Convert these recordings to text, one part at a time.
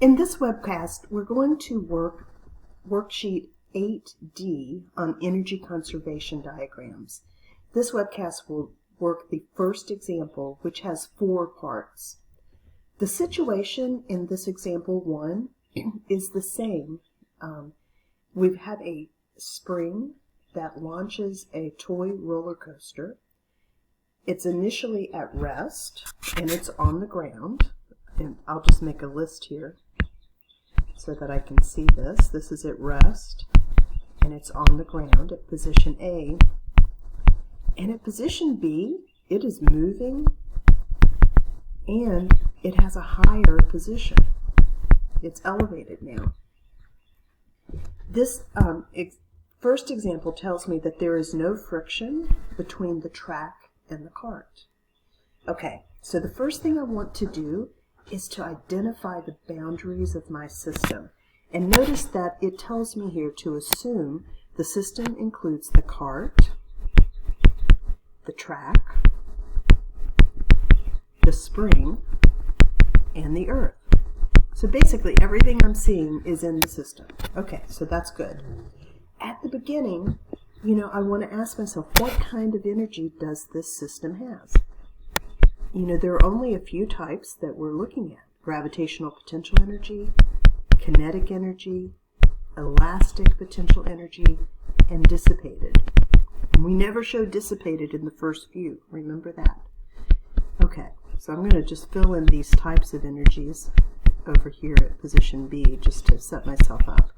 In this webcast, we're going to work Worksheet 8D on energy conservation diagrams. This webcast will work the first example, which has 4 parts. The situation in this example 1 is the same. We have a spring that launches a toy roller coaster. It's initially at rest, and it's on the ground. And I'll just make a list here so that I can see this. This is at rest, and it's on the ground at position A. And at position B, it is moving, and it has a higher position. It's elevated now. This first example tells me that there is no friction between the track and the cart. Okay, so the first thing I want to do is to identify the boundaries of my system. And notice that it tells me here to assume the system includes the cart, the track, the spring, and the earth. So basically everything I'm seeing is in the system. Okay, so that's good. At the beginning, I want to ask myself, what kind of energy does this system have? There are only a few types that we're looking at: gravitational potential energy, kinetic energy, elastic potential energy, and dissipated. And we never show dissipated in the first few. Remember that. Okay, so I'm going to just fill in these types of energies over here at position B just to set myself up.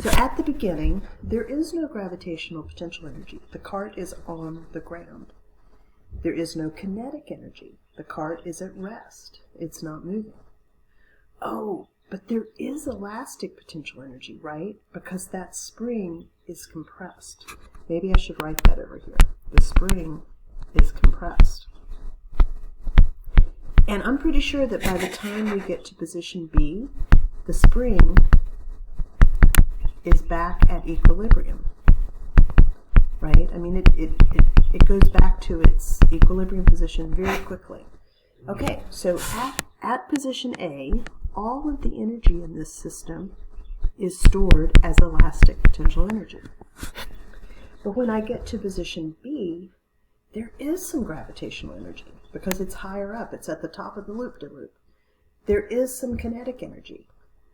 So at the beginning, there is no gravitational potential energy. The cart is on the ground. There is no kinetic energy. The cart is at rest. It's not moving. Oh, but there is elastic potential energy, right? Because that spring is compressed. Maybe I should write that over here. The spring is compressed. And I'm pretty sure that by the time we get to position B, the spring is back at equilibrium. Right? I mean, it goes back to its equilibrium position very quickly. Okay, so at position A, all of the energy in this system is stored as elastic potential energy. But when I get to position B, there is some gravitational energy because it's higher up. It's at the top of the loop-de-loop. There is some kinetic energy.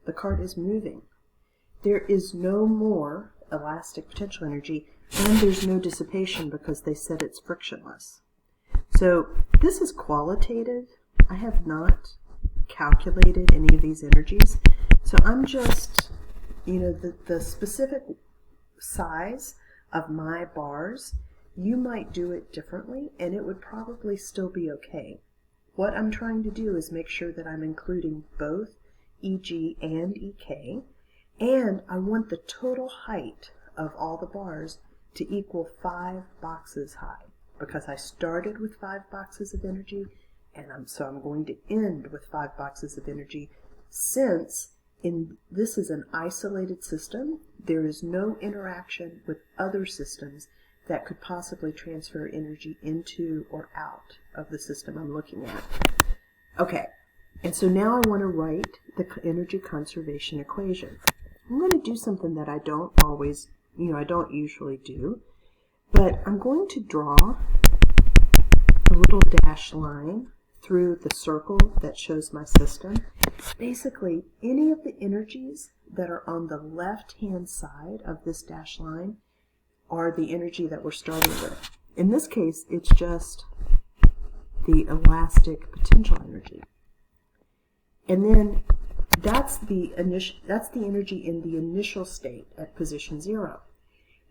The cart is moving. There is no more elastic potential energy, and there's no dissipation because they said it's frictionless. So this is qualitative. I have not calculated any of these energies. So I'm just, the specific size of my bars, you might do it differently, and it would probably still be okay. What I'm trying to do is make sure that I'm including both EG and EK, and I want the total height of all the bars to equal 5 boxes high, because I started with 5 boxes of energy, and so I'm going to end with 5 boxes of energy. Since this is an isolated system, there is no interaction with other systems that could possibly transfer energy into or out of the system I'm looking at. Okay, and so now I want to write the energy conservation equation. I'm going to do something that I don't always, I don't usually do, but I'm going to draw a little dashed line through the circle that shows my system. Basically, any of the energies that are on the left-hand side of this dashed line are the energy that we're starting with. In this case, it's just the elastic potential energy. And then that's the energy in the initial state at position 0.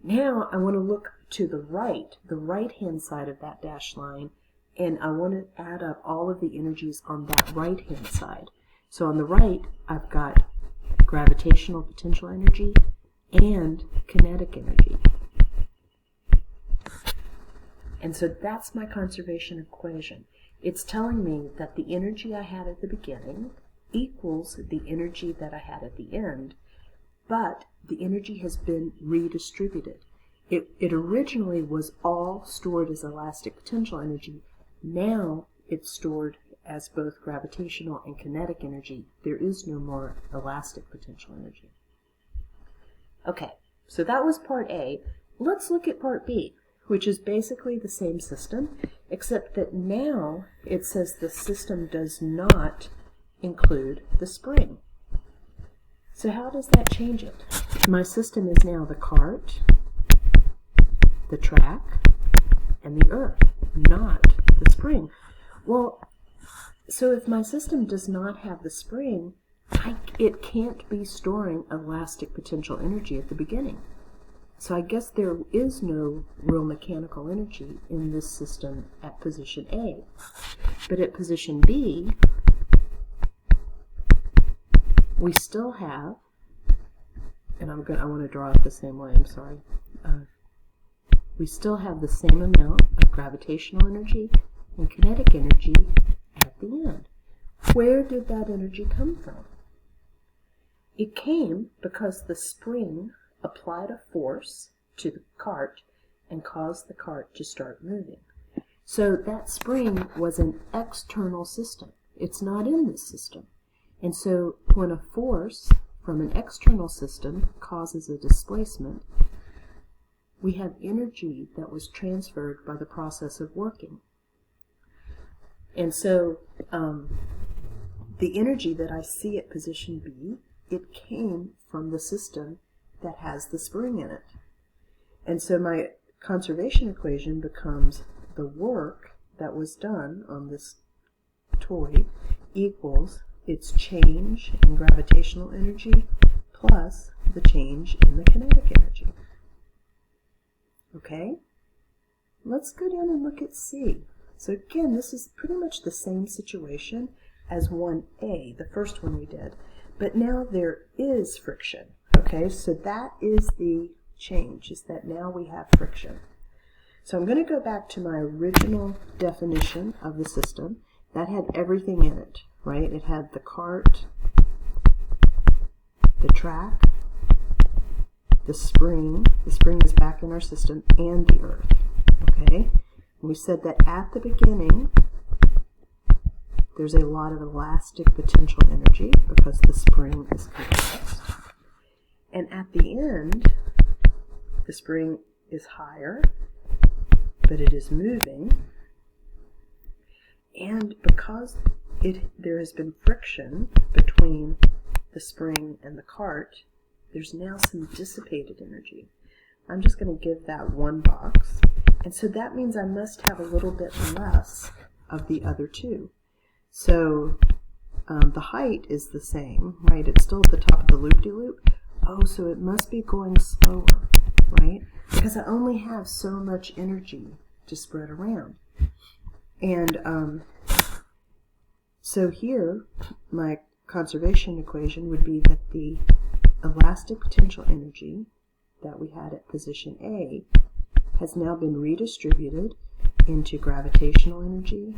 Now I want to look to the right-hand side of that dashed line, and I want to add up all of the energies on that right-hand side. So on the right, I've got gravitational potential energy and kinetic energy. And so that's my conservation equation. It's telling me that the energy I had at the beginning equals the energy that I had at the end, but the energy has been redistributed. It originally was all stored as elastic potential energy. Now it's stored as both gravitational and kinetic energy, there is no more elastic potential energy. Okay, so that was part A. Let's look at part B, which is basically the same system, except that now it says the system does not include the spring. So how does that change it? My system is now the cart, the track, and the earth, not the spring. Well, so if my system does not have the spring, it can't be storing elastic potential energy at the beginning. So I guess there is no real mechanical energy in this system at position A. But at position B, we still have, and I want to draw it the same way, I'm sorry. We still have the same amount of gravitational energy and kinetic energy at the end. Where did that energy come from? It came because the spring applied a force to the cart and caused the cart to start moving. So that spring was an external system. It's not in this system. And so when a force from an external system causes a displacement, we have energy that was transferred by the process of working. And so the energy that I see at position B, it came from the system that has the spring in it. And so my conservation equation becomes the work that was done on this toy equals its change in gravitational energy plus the change in the kinetic energy. Okay? Let's go down and look at C. So again, this is pretty much the same situation as 1A, the first one we did. But now there is friction. Okay, so that is the change, is that now we have friction. So I'm going to go back to my original definition of the system. That had everything in it, right? It had the cart, the track, the spring is back in our system, and the earth, okay? And we said that at the beginning, there's a lot of elastic potential energy because the spring is compressed. And at the end, the spring is higher, but it is moving. And because there has been friction between the spring and the cart, there's now some dissipated energy. I'm just going to give that one box. And so that means I must have a little bit less of the other two. So the height is the same, right? It's still at the top of the loop-de-loop. Oh, so it must be going slower, right? Because I only have so much energy to spread around. And so here, my conservation equation would be that the elastic potential energy that we had at position A has now been redistributed into gravitational energy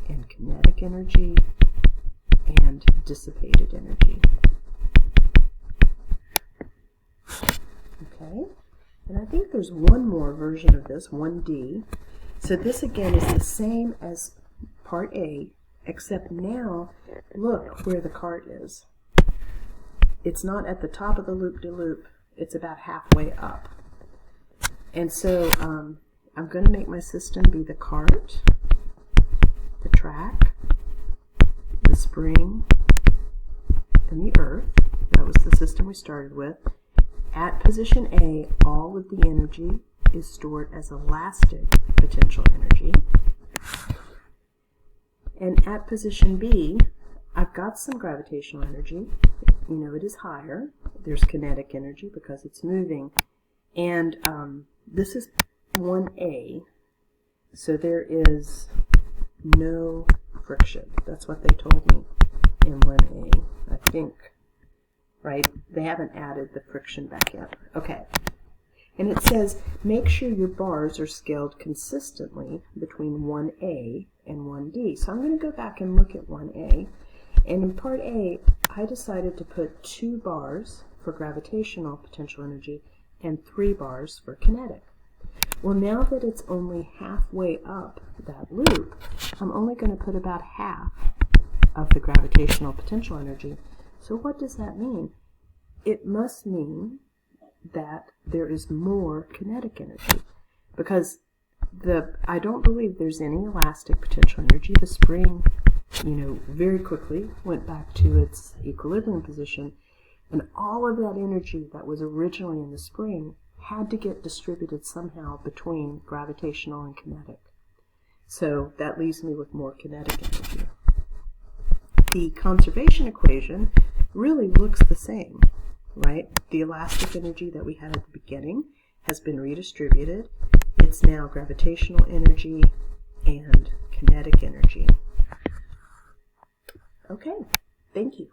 and kinetic energy and dissipated energy. Okay, and I think there's one more version of this, 1D. So this again is the same as part A, except now look where the cart is. It's not at the top of the loop-de-loop, it's about halfway up. And so I'm going to make my system be the cart, the track, the spring, and the earth. That was the system we started with. At position A, all of the energy is stored as elastic potential energy. And at position B, I've got some gravitational energy. You know, it is higher. There's kinetic energy because it's moving. And this is 1A, so there is no friction. That's what they told me in 1A, I think. Right? They haven't added the friction back yet. Okay. And it says, make sure your bars are scaled consistently between 1A and 1D. So I'm going to go back and look at 1A. And in part A, I decided to put 2 bars for gravitational potential energy and 3 bars for kinetic. Well, now that it's only halfway up that loop, I'm only going to put about half of the gravitational potential energy. So what does that mean? It must mean that there is more kinetic energy, because I don't believe there's any elastic potential energy. The spring, very quickly went back to its equilibrium position, and all of that energy that was originally in the spring had to get distributed somehow between gravitational and kinetic. So that leaves me with more kinetic energy. The conservation equation really looks the same, right? The elastic energy that we had at the beginning has been redistributed. It's now gravitational energy and kinetic energy. Okay, thank you.